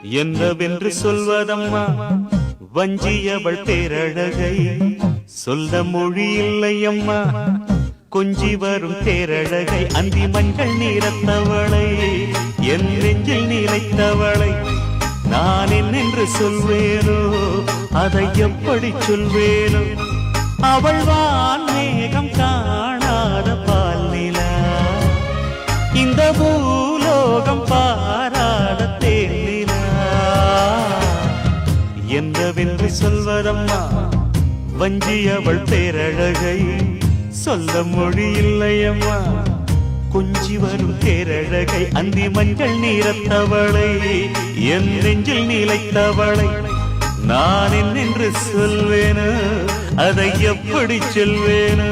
என்னவென்று சொல்வதம்மா வஞ்சியவள் பேரழகை சொல்ல மொழி இல்லையம்மா கொஞ்சி வரும் பேரழகை அந்தி மஞ்சள் நீரத்தவளை என் நெஞ்சில் நிலைத்தவளை நான் என்னென்று சொல்வேனோ அதை எப்படி சொல்வேனோ அவள் வான் மேகம் காணாத பால் நிலா இந்த பூலோகம் பாராத தேனிலா என்னவென்று சொல்வதம்மா வஞ்சியவள் பேரழகை சொல்ல மொழி இல்லையம்மா கொஞ்சி வரும் பேரழகை அந்தி மஞ்சள் நீரத்தவளை என் நெஞ்சில் நிலைத்தவளை நான் என்னென்று சொல்வேனோ அதை எப்படி சொல்வேனோ